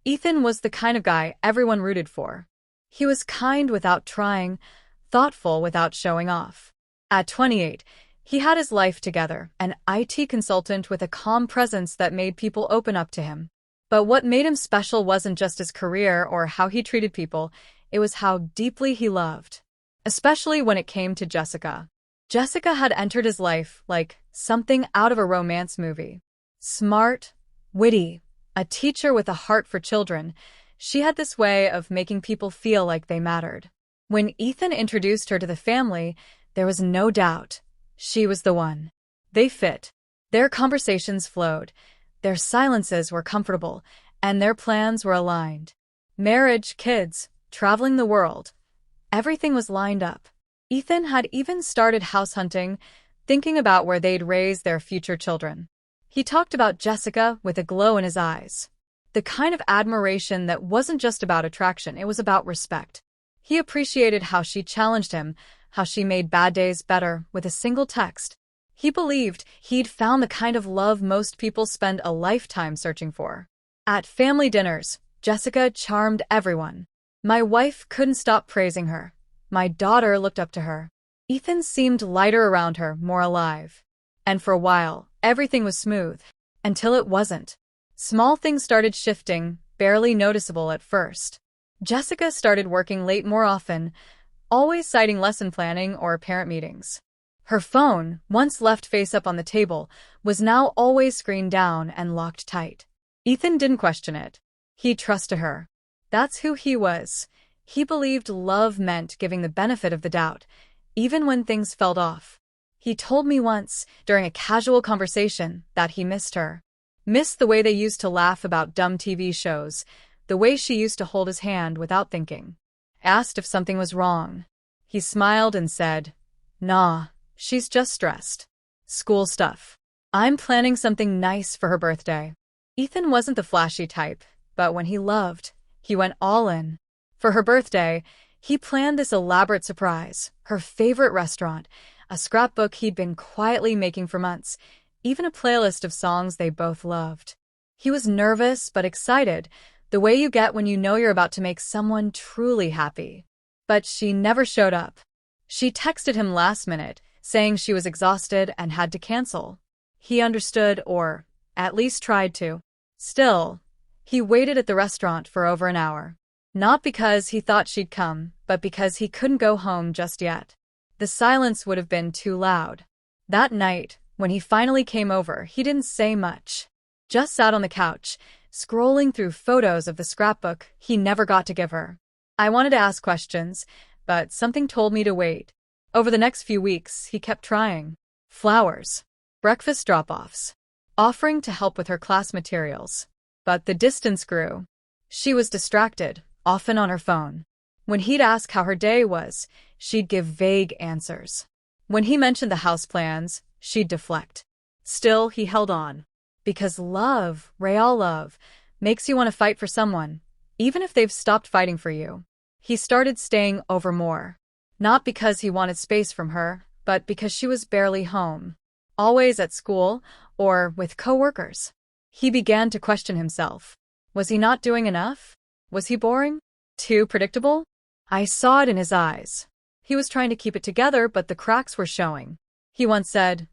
Ethan was the kind of guy everyone rooted for. He was kind without trying, thoughtful without showing off. At 28, he had his life together, an IT consultant with a calm presence that made people open up to him. But what made him special wasn't just his career or how he treated people, it was how deeply he loved. Especially when it came to Jessica. Jessica had entered his life like something out of a romance movie. Smart, witty, a teacher with a heart for children, she had this way of making people feel like they mattered. When Ethan introduced her to the family, there was no doubt. She was the one. They fit. Their conversations flowed. Their silences were comfortable, and their plans were aligned. Marriage, kids, traveling the world. Everything was lined up. Ethan had even started house hunting, thinking about where they'd raise their future children. He talked about Jessica with a glow in his eyes. The kind of admiration that wasn't just about attraction, it was about respect. He appreciated how she challenged him, how she made bad days better with a single text. He believed he'd found the kind of love most people spend a lifetime searching for. At family dinners, Jessica charmed everyone. My wife couldn't stop praising her. My daughter looked up to her. Ethan seemed lighter around her, more alive. And for a while, everything was smooth. Until it wasn't. Small things started shifting, barely noticeable at first. Jessica started working late more often, always citing lesson planning or parent meetings. Her phone, once left face up on the table, was now always screened down and locked tight. Ethan didn't question it. He trusted her. That's who he was. He believed love meant giving the benefit of the doubt, even when things felt off. He told me once, during a casual conversation, that he missed her. Missed the way they used to laugh about dumb TV shows, the way she used to hold his hand without thinking. Asked if something was wrong. He smiled and said, "Nah, she's just stressed. School stuff. I'm planning something nice for her birthday." Ethan wasn't the flashy type, but when he loved, he went all in. For her birthday, he planned this elaborate surprise, her favorite restaurant, a scrapbook he'd been quietly making for months, even a playlist of songs they both loved. He was nervous but excited, the way you get when you know you're about to make someone truly happy. But she never showed up. She texted him last minute, saying she was exhausted and had to cancel. He understood, or at least tried to. Still, he waited at the restaurant for over an hour. Not because he thought she'd come, but because he couldn't go home just yet. The silence would have been too loud. That night, when he finally came over, he didn't say much. Just sat on the couch, scrolling through photos of the scrapbook he never got to give her. I wanted to ask questions, but something told me to wait. Over the next few weeks, he kept trying. Flowers. Breakfast drop-offs. Offering to help with her class materials. But the distance grew. She was distracted, often on her phone. When he'd ask how her day was, she'd give vague answers. When he mentioned the house plans, she'd deflect. Still, he held on. Because love, real love, makes you want to fight for someone, even if they've stopped fighting for you. He started staying over more. Not because he wanted space from her, but because she was barely home. Always at school, or with coworkers. He began to question himself. Was he not doing enough? Was he boring? Too predictable? I saw it in his eyes. He was trying to keep it together, but the cracks were showing. He once said,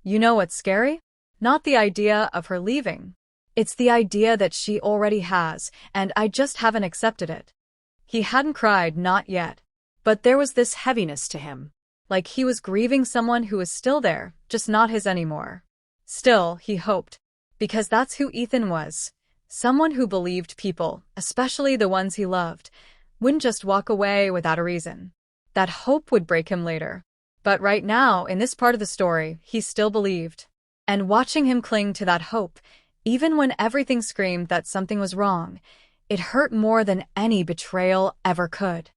"You know what's scary? Not the idea of her leaving. It's the idea that she already has, and I just haven't accepted it." He hadn't cried, not yet. But there was this heaviness to him. Like he was grieving someone who was still there, just not his anymore. Still, he hoped. Because that's who Ethan was. Someone who believed people, especially the ones he loved, wouldn't just walk away without a reason. That hope would break him later. But right now, in this part of the story, he still believed. And watching him cling to that hope, even when everything screamed that something was wrong, it hurt more than any betrayal ever could.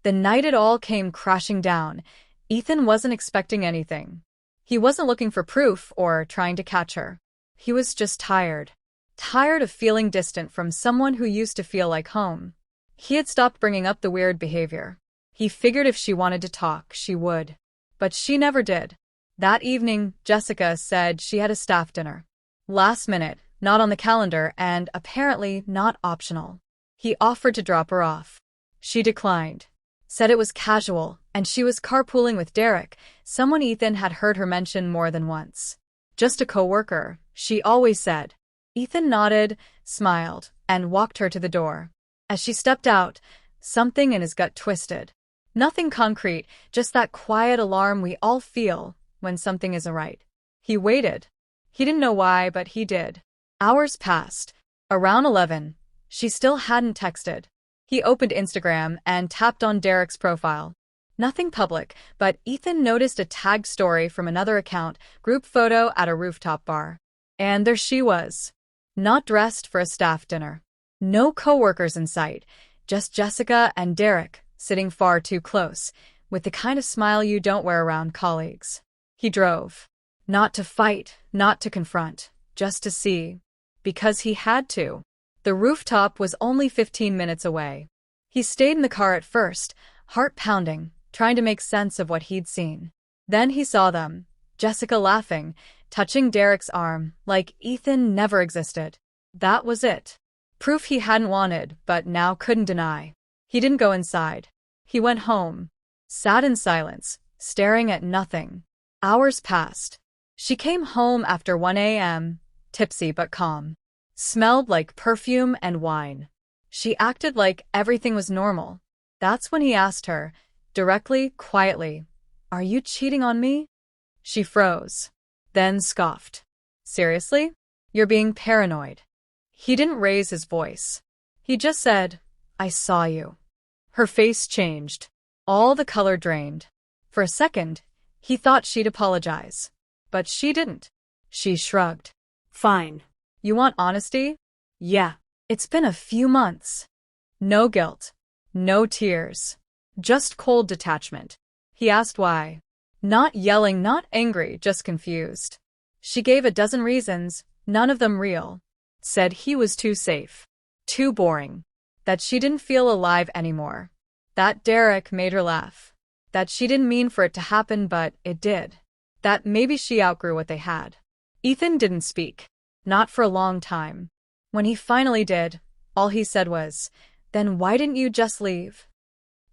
The night it all came crashing down, Ethan wasn't expecting anything. He wasn't looking for proof or trying to catch her. He was just tired. Tired of feeling distant from someone who used to feel like home. He had stopped bringing up the weird behavior. He figured if she wanted to talk, she would. But she never did. That evening, Jessica said she had a staff dinner. Last minute, not on the calendar, and apparently not optional. He offered to drop her off. She declined. Said it was casual, and she was carpooling with Derek, someone Ethan had heard her mention more than once. Just a coworker, she always said. Ethan nodded, smiled, and walked her to the door. As she stepped out, something in his gut twisted. Nothing concrete, just that quiet alarm we all feel when something isn't right. He waited. He didn't know why, but he did. Hours passed. Around 11, she still hadn't texted. He opened Instagram and tapped on Derek's profile. Nothing public, but Ethan noticed a tagged story from another account, group photo at a rooftop bar. And there she was. Not dressed for a staff dinner. No coworkers in sight, just Jessica and Derek, sitting far too close, with the kind of smile you don't wear around colleagues. He drove. Not to fight, not to confront, just to see. Because he had to. The rooftop was only 15 minutes away. He stayed in the car at first, heart pounding, trying to make sense of what he'd seen. Then he saw them, Jessica laughing, touching Derek's arm, like Ethan never existed. That was it. Proof he hadn't wanted, but now couldn't deny. He didn't go inside. He went home. Sat in silence, staring at nothing. Hours passed. She came home after 1 a.m., tipsy but calm. Smelled like perfume and wine. She acted like everything was normal. That's when he asked her, directly, quietly, "Are you cheating on me?" She froze. Then scoffed. "Seriously? You're being paranoid." He didn't raise his voice. He just said, "I saw you." Her face changed. All the color drained. For a second, he thought she'd apologize. But she didn't. She shrugged. "Fine. You want honesty?" "Yeah. It's been a few months." No guilt. No tears. Just cold detachment. He asked why. Not yelling, not angry, just confused. She gave a dozen reasons, none of them real. Said he was too safe. Too boring. That she didn't feel alive anymore. That Derek made her laugh. That she didn't mean for it to happen, but it did. That maybe she outgrew what they had. Ethan didn't speak. Not for a long time. When he finally did, all he said was, "Then why didn't you just leave?"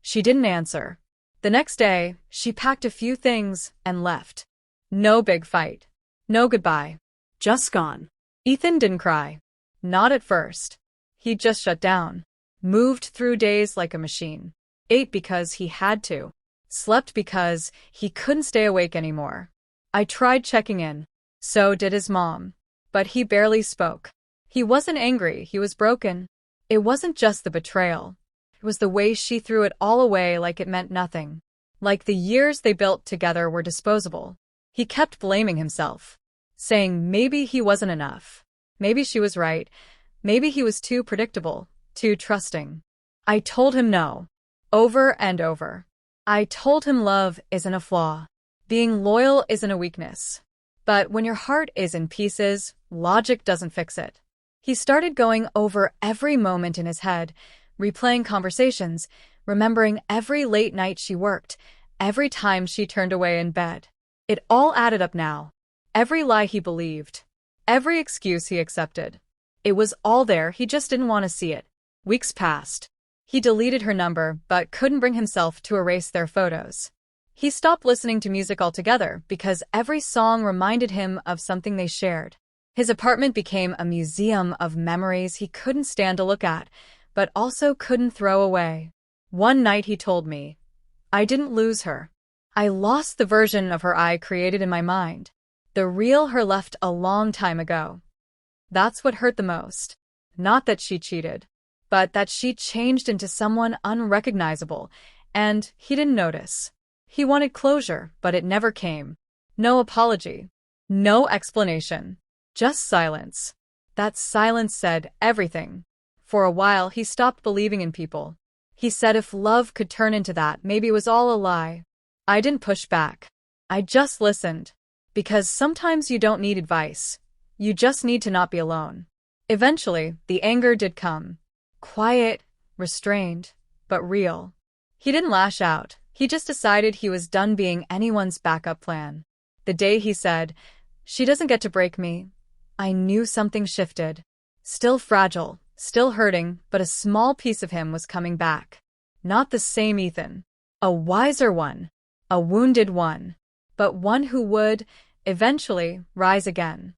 She didn't answer. The next day, she packed a few things and left. No big fight. No goodbye. Just gone. Ethan didn't cry. Not at first. He just shut down. Moved through days like a machine. Ate because he had to. Slept because he couldn't stay awake anymore. I tried checking in. So did his mom. But he barely spoke. He wasn't angry, he was broken. It wasn't just the betrayal. It was the way she threw it all away like it meant nothing. Like the years they built together were disposable. He kept blaming himself. Saying maybe he wasn't enough. Maybe she was right. Maybe he was too predictable, too trusting. I told him no. Over and over. I told him love isn't a flaw. Being loyal isn't a weakness. But when your heart is in pieces, logic doesn't fix it. He started going over every moment in his head, replaying conversations, remembering every late night she worked, every time she turned away in bed. It all added up now. Every lie he believed. Every excuse he accepted. It was all there, he just didn't want to see it. Weeks passed. He deleted her number, but couldn't bring himself to erase their photos. He stopped listening to music altogether because every song reminded him of something they shared. His apartment became a museum of memories he couldn't stand to look at, but also couldn't throw away. One night he told me, "I didn't lose her. I lost the version of her I created in my mind. The real her left a long time ago." That's what hurt the most. Not that she cheated, but that she changed into someone unrecognizable, and he didn't notice. He wanted closure, but it never came. No apology. No explanation. Just silence. That silence said everything. For a while, he stopped believing in people. He said if love could turn into that, maybe it was all a lie. I didn't push back. I just listened. Because sometimes you don't need advice. You just need to not be alone. Eventually, the anger did come. Quiet, restrained, but real. He didn't lash out. He just decided he was done being anyone's backup plan. The day he said, "She doesn't get to break me," I knew something shifted. Still fragile, still hurting, but a small piece of him was coming back. Not the same Ethan. A wiser one. A wounded one. But one who would, eventually, rise again.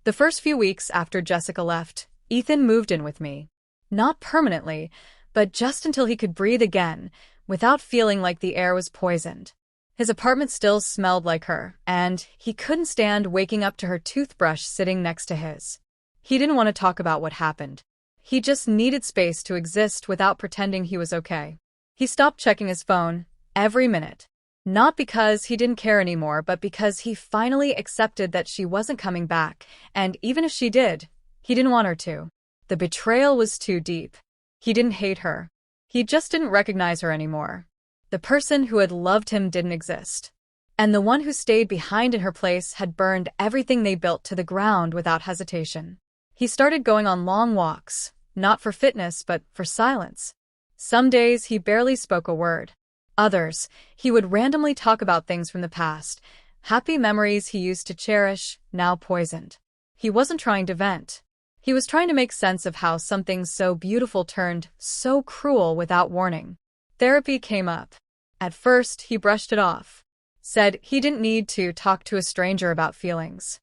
The first few weeks after Jessica left, Ethan moved in with me. Not permanently, but just until he could breathe again, without feeling like the air was poisoned. His apartment still smelled like her, and he couldn't stand waking up to her toothbrush sitting next to his. He didn't want to talk about what happened. He just needed space to exist without pretending he was okay. He stopped checking his phone every minute. Not because he didn't care anymore, but because he finally accepted that she wasn't coming back, and even if she did, he didn't want her to. The betrayal was too deep. He didn't hate her. He just didn't recognize her anymore. The person who had loved him didn't exist. And the one who stayed behind in her place had burned everything they built to the ground without hesitation. He started going on long walks, not for fitness but for silence. Some days he barely spoke a word. Others, he would randomly talk about things from the past, happy memories he used to cherish, now poisoned. He wasn't trying to vent. He was trying to make sense of how something so beautiful turned so cruel without warning. Therapy came up. At first, he brushed it off. Said he didn't need to talk to a stranger about feelings.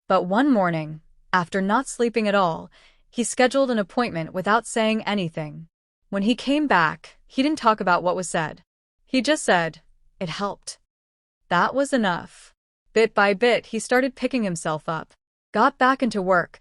But one morning, after not sleeping at all, he scheduled an appointment without saying anything. When he came back, he didn't talk about what was said. He just said, "It helped." That was enough. Bit by bit, he started picking himself up. Got back into work,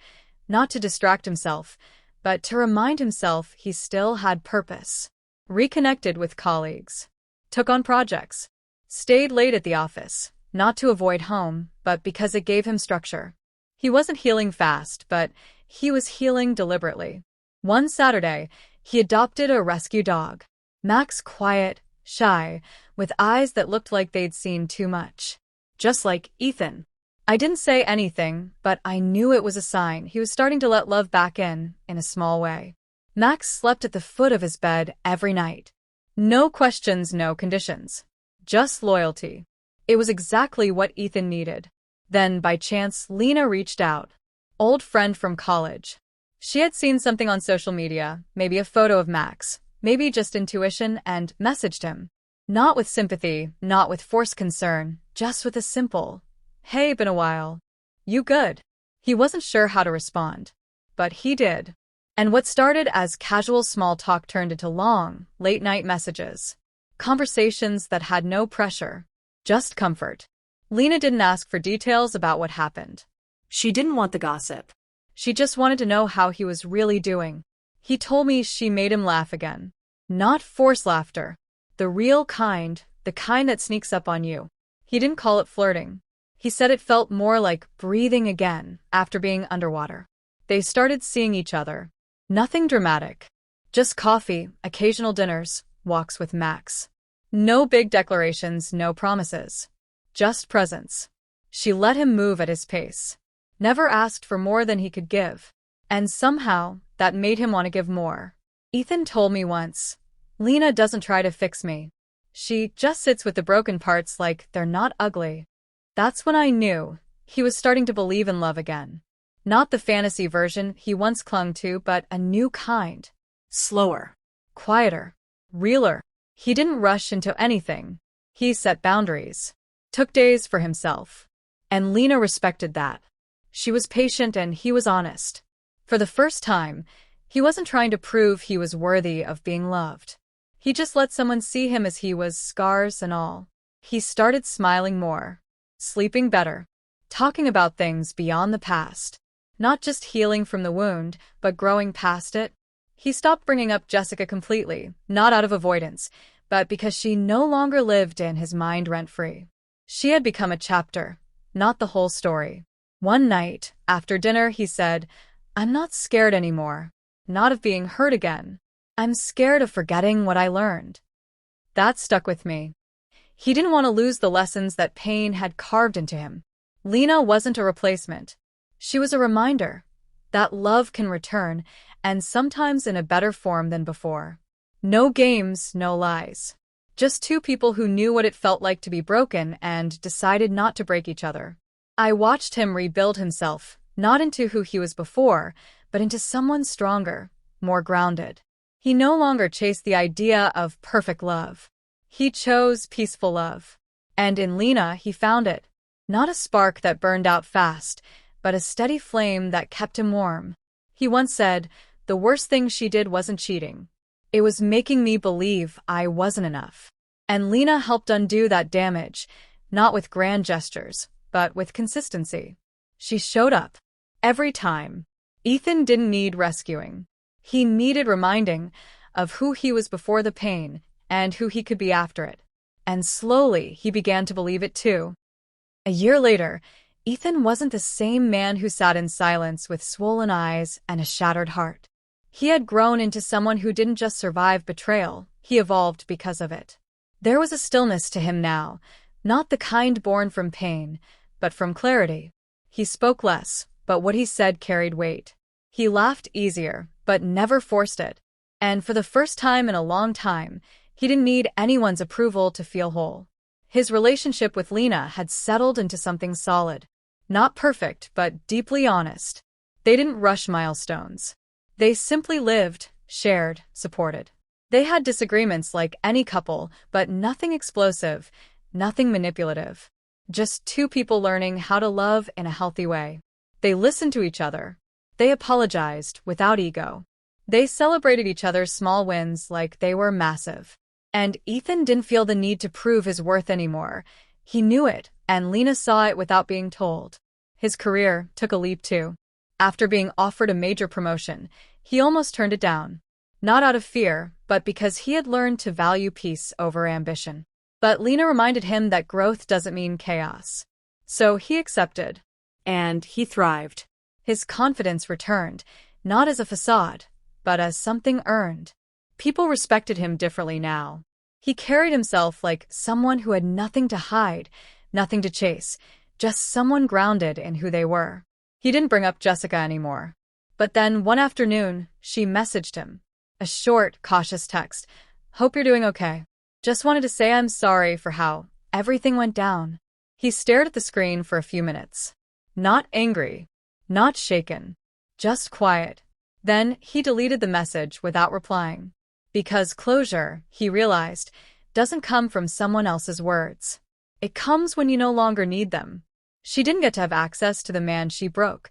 not to distract himself, but to remind himself he still had purpose. Reconnected with colleagues. Took on projects. Stayed late at the office, not to avoid home, but because it gave him structure. He wasn't healing fast, but he was healing deliberately. One Saturday, he adopted a rescue dog. Max, quiet, shy, with eyes that looked like they'd seen too much. Just like Ethan. I didn't say anything, but I knew it was a sign he was starting to let love back in a small way. Max slept at the foot of his bed every night. No questions, no conditions. Just loyalty. It was exactly what Ethan needed. Then, by chance, Lena reached out. Old friend from college. She had seen something on social media, maybe a photo of Max, maybe just intuition, and messaged him. Not with sympathy, not with forced concern, just with a simple, "Hey, been a while. You good?" He wasn't sure how to respond. But he did. And what started as casual small talk turned into long, late-night messages. Conversations that had no pressure, just comfort. Lena didn't ask for details about what happened. She didn't want the gossip. She just wanted to know how he was really doing. He told me she made him laugh again. Not forced laughter. The real kind, the kind that sneaks up on you. He didn't call it flirting. He said it felt more like breathing again after being underwater. They started seeing each other. Nothing dramatic. Just coffee, occasional dinners, walks with Max. No big declarations, no promises. Just presence. She let him move at his pace. Never asked for more than he could give. And somehow, that made him want to give more. Ethan told me once, "Lena doesn't try to fix me. She just sits with the broken parts like they're not ugly." That's when I knew he was starting to believe in love again. Not the fantasy version he once clung to, but a new kind. Slower. Quieter. Realer. He didn't rush into anything. He set boundaries. Took days for himself. And Lena respected that. She was patient and he was honest. For the first time, he wasn't trying to prove he was worthy of being loved. He just let someone see him as he was, scars and all. He started smiling more. Sleeping better. Talking about things beyond the past. Not just healing from the wound, but growing past it. He stopped bringing up Jessica completely, not out of avoidance, but because she no longer lived in his mind rent-free. She had become a chapter, not the whole story. One night, after dinner, he said, "I'm not scared anymore. Not of being hurt again. I'm scared of forgetting what I learned." That stuck with me. He didn't want to lose the lessons that pain had carved into him. Lena wasn't a replacement. She was a reminder that love can return, and sometimes in a better form than before. No games, no lies. Just two people who knew what it felt like to be broken and decided not to break each other. I watched him rebuild himself, Not into who he was before, but into someone stronger, more grounded. He no longer chased the idea of perfect love. He chose peaceful love. And in Lena, he found it. Not a spark that burned out fast, but a steady flame that kept him warm. He once said, "The worst thing she did wasn't cheating. It was making me believe I wasn't enough." And Lena helped undo that damage, not with grand gestures, but with consistency. She showed up. Every time. Ethan didn't need rescuing. He needed reminding of who he was before the pain and who he could be after it. And slowly, he began to believe it too. A year later, Ethan wasn't the same man who sat in silence with swollen eyes and a shattered heart. He had grown into someone who didn't just survive betrayal, he evolved because of it. There was a stillness to him now, not the kind born from pain, but from clarity. He spoke less, but what he said carried weight. He laughed easier, but never forced it. And for the first time in a long time, he didn't need anyone's approval to feel whole. His relationship with Lena had settled into something solid. Not perfect, but deeply honest. They didn't rush milestones. They simply lived, shared, supported. They had disagreements like any couple, but nothing explosive, nothing manipulative. Just two people learning how to love in a healthy way. They listened to each other. They apologized without ego. They celebrated each other's small wins like they were massive. And Ethan didn't feel the need to prove his worth anymore. He knew it, and Lena saw it without being told. His career took a leap too. After being offered a major promotion, he almost turned it down. Not out of fear, but because he had learned to value peace over ambition. But Lena reminded him that growth doesn't mean chaos. So he accepted. And he thrived. His confidence returned, not as a facade, but as something earned. People respected him differently now. He carried himself like someone who had nothing to hide, nothing to chase, just someone grounded in who they were. He didn't bring up Jessica anymore. But then one afternoon, she messaged him. A short, cautious text. "Hope you're doing okay. Just wanted to say I'm sorry for how everything went down." He stared at the screen for a few minutes. Not angry, not shaken, just quiet. Then he deleted the message without replying. Because closure, he realized, doesn't come from someone else's words. It comes when you no longer need them. She didn't get to have access to the man she broke,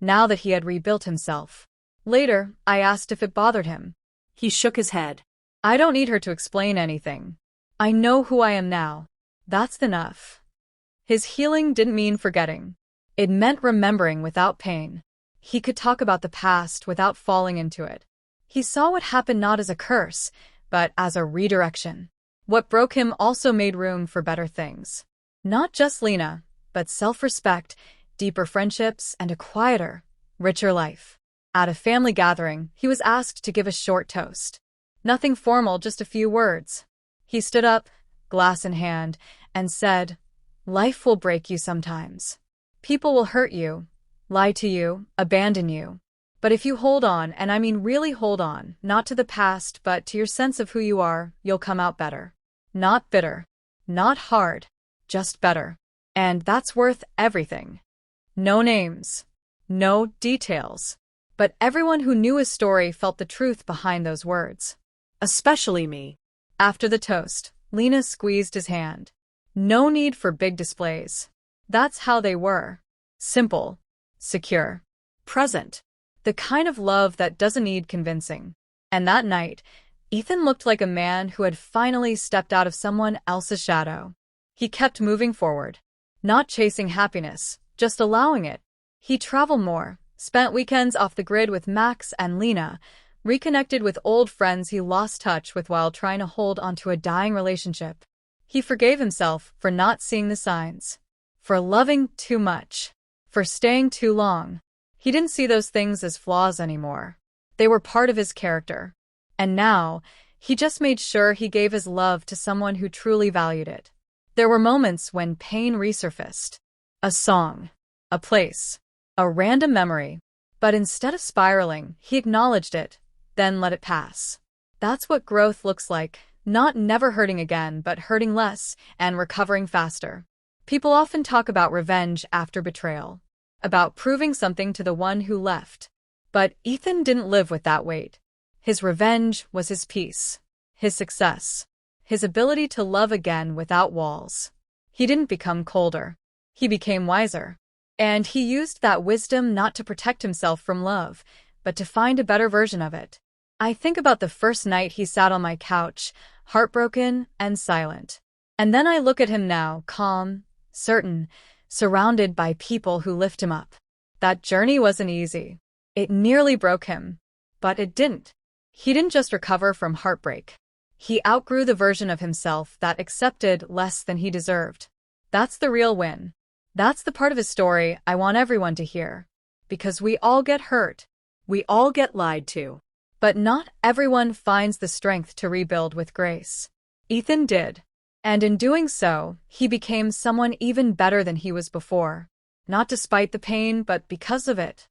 now that he had rebuilt himself. Later, I asked if it bothered him. He shook his head. "I don't need her to explain anything. I know who I am now. That's enough." His healing didn't mean forgetting. It meant remembering without pain. He could talk about the past without falling into it. He saw what happened not as a curse, but as a redirection. What broke him also made room for better things. Not just Lena, but self-respect, deeper friendships, and a quieter, richer life. At a family gathering, he was asked to give a short toast. Nothing formal, just a few words. He stood up, glass in hand, and said, "Life will break you sometimes. People will hurt you, lie to you, abandon you. But if you hold on, and I mean really hold on, not to the past but to your sense of who you are, you'll come out better. Not bitter. Not hard. Just better. And that's worth everything." No names. No details. But everyone who knew his story felt the truth behind those words. Especially me. After the toast, Lena squeezed his hand. No need for big displays. That's how they were. Simple. Secure. Present. The kind of love that doesn't need convincing. And that night, Ethan looked like a man who had finally stepped out of someone else's shadow. He kept moving forward. Not chasing happiness, just allowing it. He traveled more, spent weekends off the grid with Max and Lena, reconnected with old friends he lost touch with while trying to hold onto a dying relationship. He forgave himself for not seeing the signs. For loving too much. For staying too long. He didn't see those things as flaws anymore. They were part of his character. And now, he just made sure he gave his love to someone who truly valued it. There were moments when pain resurfaced. A song. A place. A random memory. But instead of spiraling, he acknowledged it, then let it pass. That's what growth looks like. Not never hurting again, but hurting less and recovering faster. People often talk about revenge after betrayal. about proving something to the one who left. But Ethan didn't live with that weight. His revenge was his peace, his success, his ability to love again without walls. He didn't become colder. He became wiser. And he used that wisdom not to protect himself from love, but to find a better version of it. I think about the first night he sat on my couch, heartbroken and silent. And then I look at him now, calm, certain, surrounded by people who lift him up. That journey wasn't easy. It nearly broke him. But it didn't. He didn't just recover from heartbreak. He outgrew the version of himself that accepted less than he deserved. That's the real win. That's the part of his story I want everyone to hear. Because we all get hurt. We all get lied to. But not everyone finds the strength to rebuild with grace. Ethan did. And in doing so, he became someone even better than he was before. Not despite the pain, but because of it.